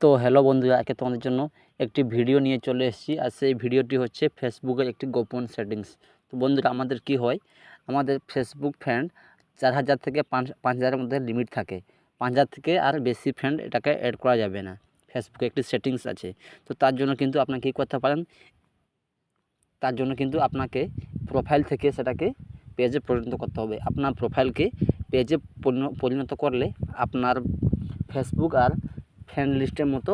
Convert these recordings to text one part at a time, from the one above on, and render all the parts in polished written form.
তো হ্যালো বন্ধুরা, আজকে তোমাদের জন্য একটি ভিডিও নিয়ে চলে এসেছি। আর সেই ভিডিওটি হচ্ছে ফেসবুকের একটি গোপন সেটিংস। তো বন্ধুরা, আমাদের কি হয়, আমাদের ফেসবুক ফ্রেন্ড 4000 থেকে 5000-এর মধ্যে লিমিট থাকে। 5000 থেকে আর বেশি ফ্রেন্ড এটাকে অ্যাড করা যাবে না। ফেসবুকে একটি সেটিংস আছে। তো তার জন্য কিন্তু আপনাকে কী করতে পারেন, তার জন্য কিন্তু আপনাকে প্রোফাইল থেকে সেটাকে পেজে পরিণত করতে হবে। আপনার প্রোফাইলকে পেজে পরিণত করলে আপনার ফেসবুক আর ফ্রেন্ড লিস্টের মতো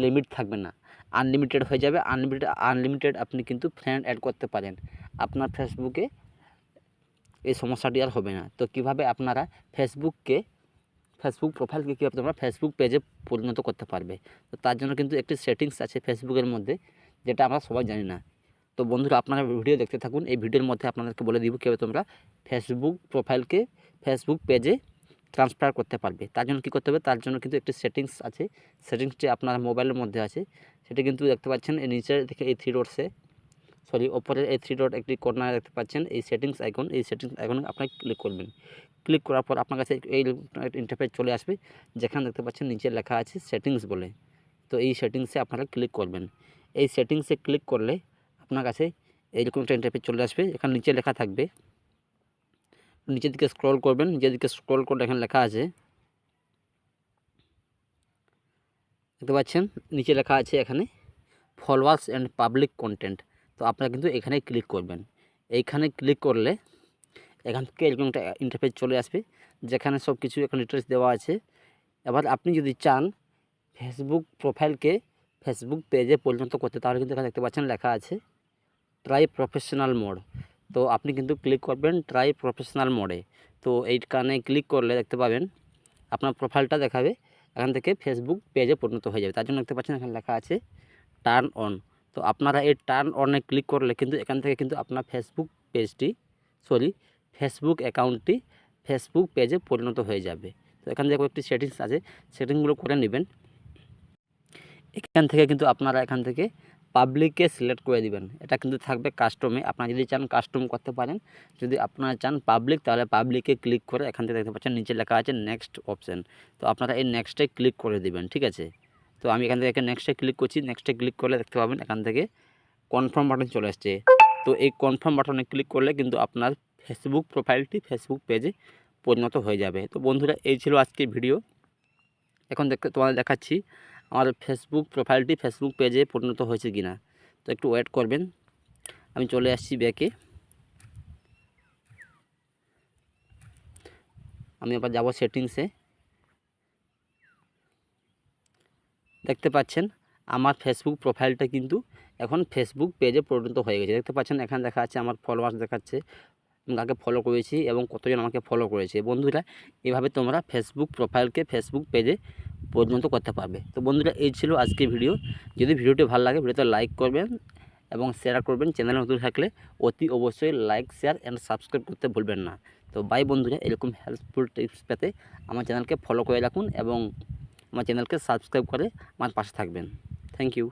লিমিট থাকবে না, আনলিমিটেড হয়ে যাবে। আনলিমিটেড আপনি কিন্তু ফ্রেন্ড অ্যাড করতে পারেন। আপনার ফেসবুকে এই সমস্যাটি আর হবে না। তো কীভাবে আপনারা ফেসবুক প্রোফাইলকে কীভাবে তোমরা ফেসবুক পেজে পরিণত করতে পারবে, তো তার জন্য কিন্তু একটি সেটিংস আছে ফেসবুকের মধ্যে, যেটা আমরা সবাই জানি না। তো বন্ধুরা, আপনারা ভিডিও দেখতে থাকুন। এই ভিডিওর মধ্যে আপনাদেরকে বলে দিব কীভাবে তোমরা ফেসবুক প্রোফাইলকে ফেসবুক পেজে ট্রান্সফার করতে পারবে। তার জন্য কী করতে হবে, তার জন্য কিন্তু একটি সেটিংস আছে। সেটিংসটি আপনার মোবাইলের মধ্যে আছে। সেটি কিন্তু দেখতে পাচ্ছেন এই নিচের দিকে এই ওপরের এই 3 ডট একটি কর্নারে দেখতে পাচ্ছেন এই সেটিংস আইকন। এই সেটিংস আইকনে আপনারা ক্লিক করবেন। ক্লিক করার পর আপনার কাছে এই ইন্টারফেস চলে আসবে, যেখানে দেখতে পাচ্ছেন নিচে লেখা আছে সেটিংস বলে। তো এই সেটিংসে আপনারা ক্লিক করবেন। এই সেটিংসে ক্লিক করলে আপনার কাছে এইরকম একটা ইন্টারফেস চলে আসবে। এখানে নিচে লেখা থাকবে, নিচের দিকে স্ক্রল করবেন। নিচের দিকে স্ক্রল করলে এখানে লেখা আছে, দেখতে পাচ্ছেন নিচে লেখা আছে এখানে ফলোয়ার্স অ্যান্ড পাবলিক কন্টেন্ট। তো আপনারা কিন্তু এখানে ক্লিক করবেন। এইখানে ক্লিক করলে এখান থেকে এরকম একটা ইন্টারফেস চলে আসবে, যেখানে সব কিছু এখানে ডিটেলস দেওয়া আছে। এবার আপনি যদি চান ফেসবুক প্রোফাইলকে ফেসবুক পেজে পরিণত করতে, তাহলে কিন্তু এখানে দেখতে পাচ্ছেন লেখা আছে ট্রাই প্রফেশনাল মোড। তো আপনি কিন্তু ক্লিক করবেন ট্রাই প্রফেশনাল মোডে। তো এইখানে ক্লিক করলে দেখতে পাবেন আপনার প্রোফাইলটা দেখাবে, এখান থেকে ফেসবুক পেজে পরিণত হয়ে যাবে। তার জন্য দেখতে পাচ্ছেন এখানে লেখা আছে টার্ন অন। তো আপনারা এই টার্ন অনে ক্লিক করলে কিন্তু এখান থেকে কিন্তু আপনার ফেসবুক অ্যাকাউন্টটি ফেসবুক পেজে পরিণত হয়ে যাবে। তো এখান থেকে কয়েকটি সেটিংস আছে, সেটিংসগুলো করে নেবেন। এখান থেকে কিন্তু আপনারা এখান থেকে পাবলিকে সিলেক্ট করে দিবেন। এটা কিন্তু থাকবে কাস্টমে। আপনারা যদি চান কাস্টম করতে পারেন। যদি আপনারা চান পাবলিক, তাহলে পাবলিকে ক্লিক করে এখান থেকে দেখতে পাচ্ছেন নিচে লেখা আছে নেক্সট অপশান। তো আপনারা এই নেক্সটে ক্লিক করে দিবেন, ঠিক আছে। তো আমি এখান থেকে নেক্সটে ক্লিক করছি। নেক্সটে ক্লিক করলে দেখতে পাবেন এখান থেকে কনফার্ম বাটন চলে আসছে। তো এই কনফার্ম বাটনে ক্লিক করলে কিন্তু আপনার ফেসবুক প্রোফাইলটি ফেসবুক পেজে পরিণত হয়ে যাবে। তো বন্ধুরা, এই ছিল আজকের ভিডিও। এখন তোমাদের দেখাচ্ছি আমার ফেসবুক প্রোফাইলটি ফেসবুক পেজে পরিণত হয়েছে কিনা। তো একটু ওয়েট করবেন, আমি চলে আসছি ব্যাকে। আমি আবার যাব সেটিংসে। দেখতে পাচ্ছেন আমার ফেসবুক প্রোফাইলটা কিন্তু এখন ফেসবুক পেজে পরিণত হয়ে গেছে। দেখতে পাচ্ছেন এখানে দেখা যাচ্ছে আমার ফলোয়ার্স দেখাচ্ছে, কাকে ফলো করেছি এবং কতজন আমাকে ফলো করেছে। বন্ধুরা, এভাবে তোমরা ফেসবুক প্রোফাইলকে ফেসবুক পেজে পরিণত করতে পারবে। তো বন্ধুরা, এই ছিল আজকের ভিডিও। যদি ভিডিওটি ভালো লাগে ভিডিওতে লাইক করবেন এবং শেয়ার করবেন। চ্যানেলে নতুন থাকলে অতি অবশ্যই লাইক, শেয়ার অ্যান্ড সাবস্ক্রাইব করতে ভুলবেন না। তো বাই বন্ধুরা, এরকম হেল্পফুল টিপস পেতে আমার চ্যানেলকে ফলো করে রাখুন এবং আমার চ্যানেলকে সাবস্ক্রাইব করে আমার পাশে থাকবেন। Thank you.